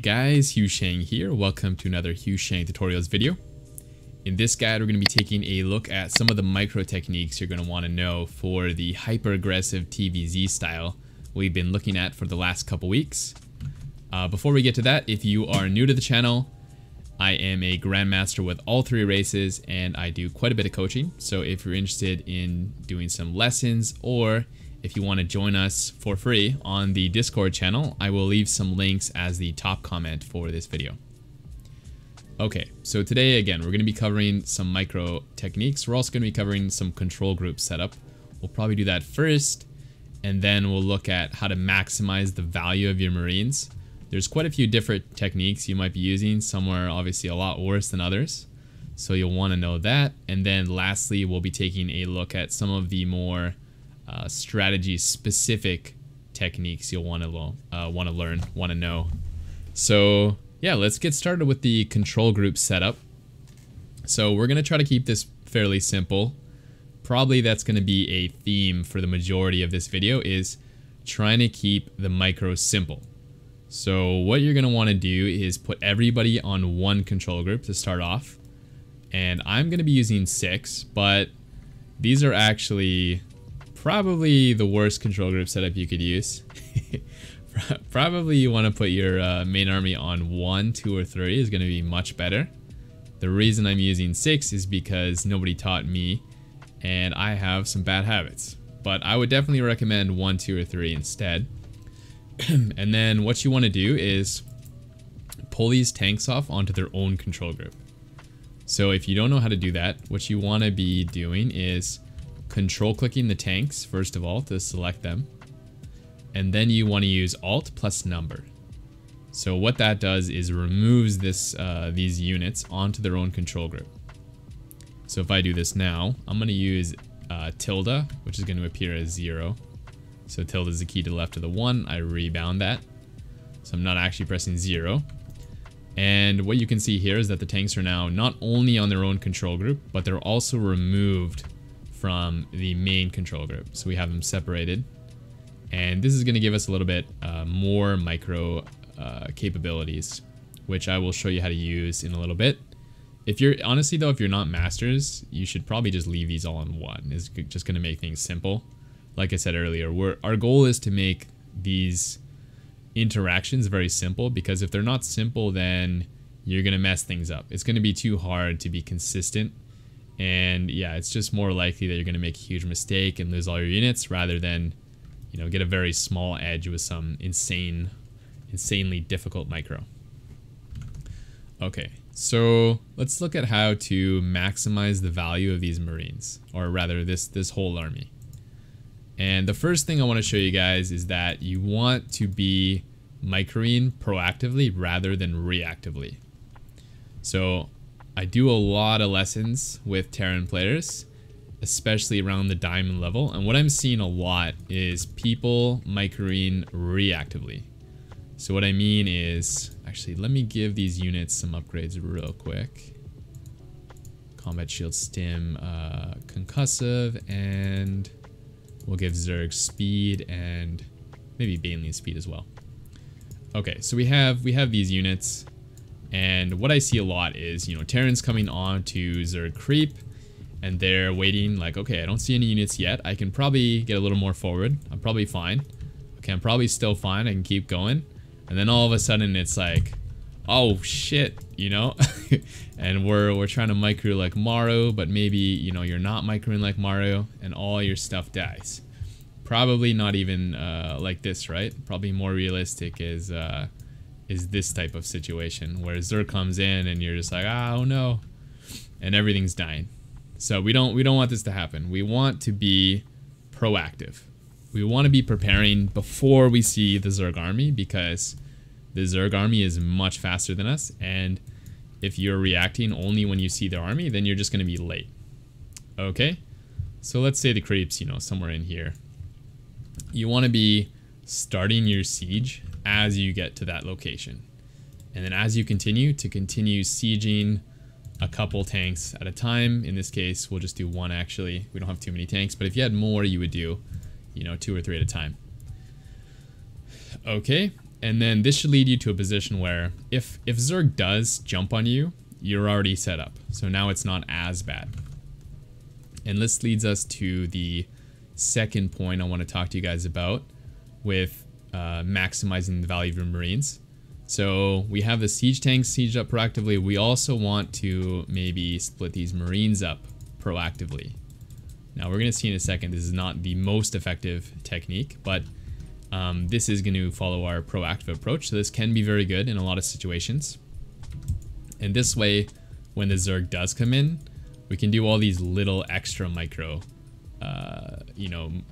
Hey guys, HuShang here. Welcome to another HuShang tutorials video. In this guide, we're going to be taking a look at some of the micro techniques you're going to want to know for the hyper-aggressive TvZ style we've been looking at for the last couple weeks. Before we get to that, if you are new to the channel, I am a grandmaster with all three races and I do quite a bit of coaching. So if you're interested in doing some lessons or if you want to join us for free on the Discord channel, I will leave some links as the top comment for this video. Okay, so today again, we're going to be covering some micro techniques. We're also going to be covering some control group setup. We'll probably do that first, and then we'll look at how to maximize the value of your Marines. There's quite a few different techniques you might be using. Some are obviously a lot worse than others, so you'll want to know that. And then lastly, we'll be taking a look at some of the more strategy-specific techniques you'll want to learn, want to know. So yeah, let's get started with the control group setup. So we're going to try to keep this fairly simple. Probably that's going to be a theme for the majority of this video, is trying to keep the micros simple. So what you're going to want to do is put everybody on one control group to start off. And I'm going to be using 6, but these are actually probably the worst control group setup you could use. Probably you want to put your main army on 1, 2, or 3 is going to be much better. The reason I'm using 6 is because nobody taught me and I have some bad habits. But I would definitely recommend 1, 2, or 3 instead. And then what you want to do is pull these tanks off onto their own control group. So if you don't know how to do that, what you want to be doing is control clicking the tanks first of all to select them, and then you want to use Alt plus number. So what that does is removes these units onto their own control group. So if I do this now, I'm going to use tilde, which is going to appear as 0. So tilde is the key to the left of the 1. I rebound that, so I'm not actually pressing 0. And what you can see here is that the tanks are now not only on their own control group, but they're also removed from the main control group. So we have them separated. And this is going to give us a little bit more micro capabilities, which I will show you how to use in a little bit. If you're, honestly though, if you're not masters, you should probably just leave these all on 1. It's just going to make things simple. Like I said earlier, our goal is to make these interactions very simple, because if they're not simple, then you're going to mess things up. It's going to be too hard to be consistent. And yeah, it's just more likely that you're going to make a huge mistake and lose all your units rather than, you know, get a very small edge with some insanely difficult micro. Okay, so let's look at how to maximize the value of these Marines, or rather this whole army. And the first thing I want to show you guys is that you want to be microing proactively rather than reactively. So I do a lot of lessons with Terran players, especially around the diamond level, and what I'm seeing a lot is people microing reactively. So what I mean is, actually let me give these units some upgrades real quick. Combat shield stim, concussive, and we'll give zerg speed and maybe Baneley speed as well. Okay, so we have these units. And what I see a lot is, you know, Terrans coming on to zerg creep, and they're waiting like, okay, I don't see any units yet. I can probably get a little more forward. I'm probably fine. Okay, I'm probably still fine. I can keep going. And then all of a sudden it's like, oh shit, you know? And we're trying to micro like Maru, but maybe, you know, you're not microing like Maru, and all your stuff dies. Probably not even like this, right? Probably more realistic is this type of situation where zerg comes in and you're just like, oh no, and everything's dying. So we don't want this to happen. We want to be proactive. We want to be preparing before we see the zerg army, because the zerg army is much faster than us, and if you're reacting only when you see their army, then you're just going to be late. Okay, so let's say the creeps, you know, somewhere in here. You want to be starting your siege as you get to that location, and then as you continue sieging a couple tanks at a time. In this case, we'll just do 1 actually. We don't have too many tanks, but if you had more, you would do, you know, 2 or 3 at a time. Okay, And then this should lead you to a position where if zerg does jump on you, you're already set up. So now it's not as bad. And this leads us to the second point I want to talk to you guys about with maximizing the value of your Marines. So we have the siege tanks sieged up proactively. We also want to maybe split these Marines up proactively. Now we're going to see in a second, this is not the most effective technique, but this is going to follow our proactive approach. So this can be very good in a lot of situations. And this way, when the zerg does come in, we can do all these little extra micro,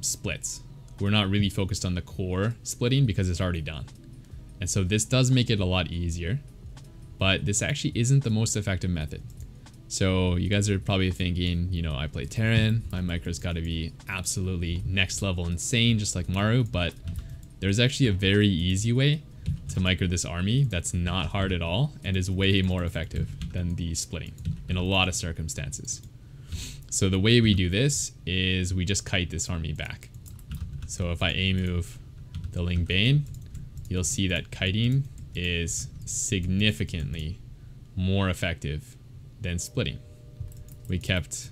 splits. We're not really focused on the core splitting because it's already done. And so this does make it a lot easier, but this actually isn't the most effective method. So you guys are probably thinking, I play Terran, my micro's got to be absolutely next level insane, just like Maru, but there's actually a very easy way to micro this army that's not hard at all and is way more effective than the splitting in a lot of circumstances. So the way we do this is we just kite this army back. So if I A-move the Ling Bane, you'll see that kiting is significantly more effective than splitting. We kept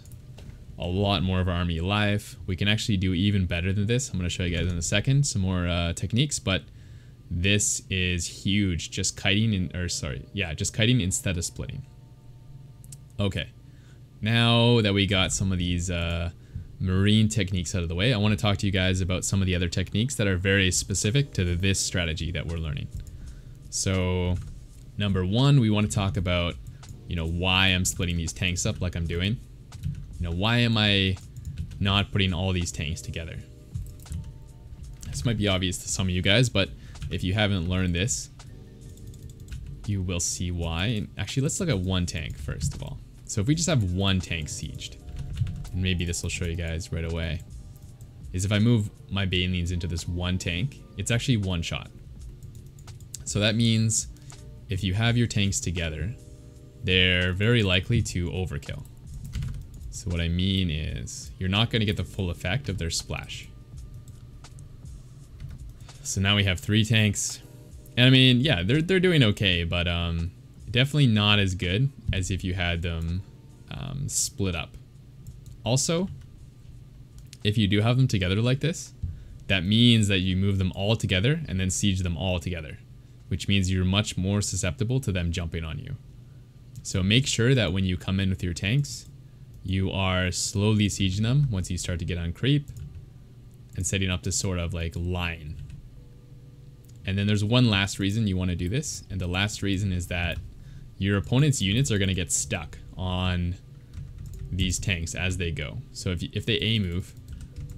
a lot more of our army alive. We can actually do even better than this. I'm going to show you guys in a second some more techniques, but this is huge. Just kiting just kiting instead of splitting. Okay, now that we got some of these Marine techniques out of the way, I want to talk to you guys about some of the other techniques that are very specific to this strategy that we're learning. So number one, we want to talk about why I'm splitting these tanks up like I'm doing. Why am I not putting all these tanks together? This might be obvious to some of you guys, but if you haven't learned this, you will see why. And actually, let's look at one tank first of all. So if we just have one tank sieged, and maybe this will show you guys right away, is if I move my Banelings into this one tank, it's actually one shot. So that means if you have your tanks together, they're very likely to overkill. So what I mean is you're not going to get the full effect of their splash. So now we have 3 tanks. And I mean, yeah, they're doing okay, but definitely not as good as if you had them split up. Also, if you do have them together like this, that means that you move them all together and then siege them all together, which means you're much more susceptible to them jumping on you. So make sure that when you come in with your tanks, you are slowly sieging them once you start to get on creep and setting up this sort of like line. And then there's one last reason you want to do this, and the last reason is that your opponent's units are going to get stuck on these tanks as they go. So if they A-move,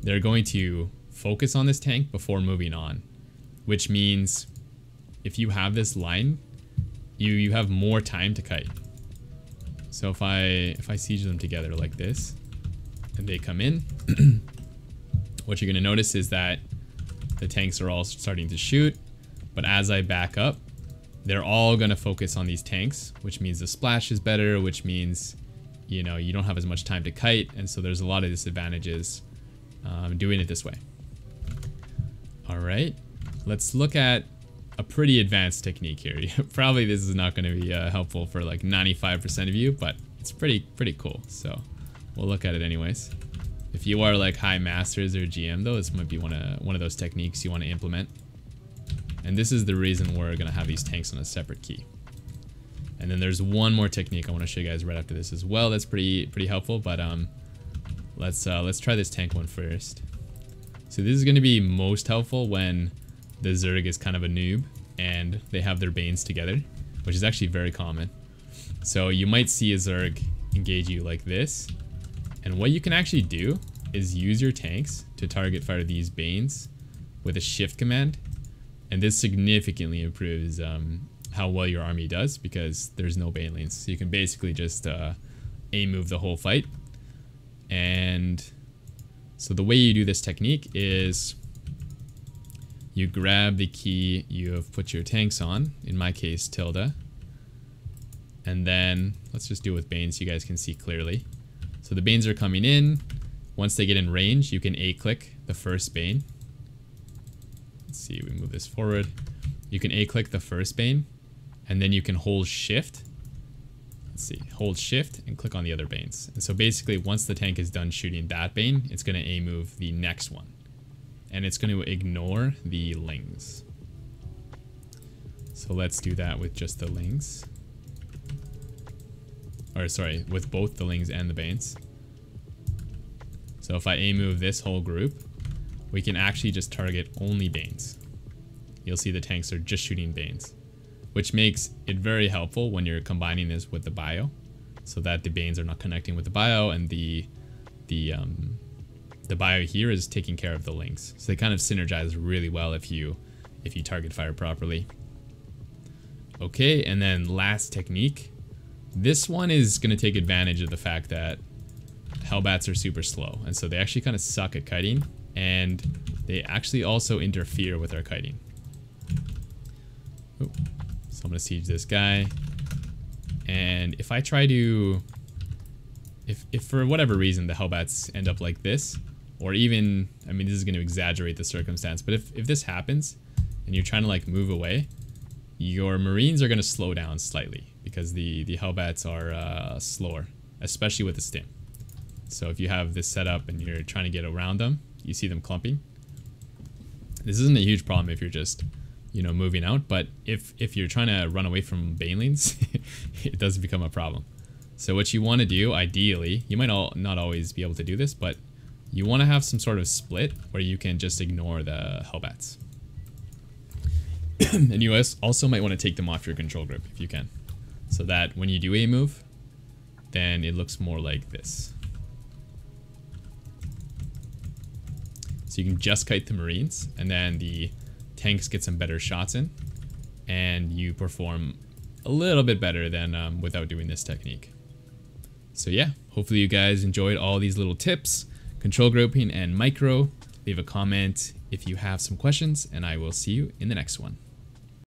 they're going to focus on this tank before moving on, which means if you have this line, you have more time to kite. So if I siege them together like this and they come in, what you're going to notice is that the tanks are all starting to shoot, but as I back up, they're all going to focus on these tanks, which means the splash is better, which means you don't have as much time to kite, and so there's a lot of disadvantages doing it this way. All right, let's look at a pretty advanced technique here. Probably this is not going to be helpful for like 95% of you, but it's pretty cool. So we'll look at it anyways. If you are like high masters or GM though, this might be one of those techniques you want to implement. And this is the reason we're going to have these tanks on a separate key. And then there's one more technique I want to show you guys right after this as well. That's pretty helpful, but let's try this tank one first. So this is going to be most helpful when the zerg is kind of a noob and they have their banes together, which is actually very common. So you might see a zerg engage you like this, and what you can actually do is use your tanks to target fire these banes with a shift command, and this significantly improves how well your army does because there's no banelings. So you can basically just A-move the whole fight. And so the way you do this technique is you grab the key you have put your tanks on, in my case tilde, and then let's just do it with banes so you guys can see clearly. So the banes are coming in. Once they get in range, you can A-click the first bane. Let's see, we move this forward. you can A-click the first bane, and then you can hold shift. Let's see, hold shift and click on the other banes. And so basically once the tank is done shooting that bane, it's going to A-move the next one. And it's going to ignore the lings. So let's do that with just the lings. Or sorry, with both the lings and the banes. So if I A-move this whole group, we can actually just target only banes. You'll see the tanks are just shooting banes, which makes it very helpful when you're combining this with the bio, so that the banes are not connecting with the bio, and the bio here is taking care of the lings. So they kind of synergize really well if you target fire properly. Okay, and then last technique. This one is going to take advantage of the fact that Hellbats are super slow, and so they actually kind of suck at kiting, and they actually also interfere with our kiting. Oh, so I'm going to siege this guy, and if I try to, if for whatever reason the Hellbats end up like this, or even, I mean, this is going to exaggerate the circumstance, but if this happens and you're trying to like move away, your Marines are going to slow down slightly because the Hellbats are slower, especially with the stim. So if you have this set up and you're trying to get around them, you see them clumping. This isn't a huge problem if you're just, you know, moving out, but if you're trying to run away from banelings, it does become a problem. So what you want to do, ideally, you might not always be able to do this, but you want to have some sort of split where you can just ignore the Hellbats. And you also might want to take them off your control group if you can, so that when you do a move, then it looks more like this. So you can just kite the Marines, and then the tanks get some better shots in, and you perform a little bit better than without doing this technique. So yeah, hopefully you guys enjoyed all these little tips, control grouping and micro. Leave a comment if you have some questions, and I will see you in the next one.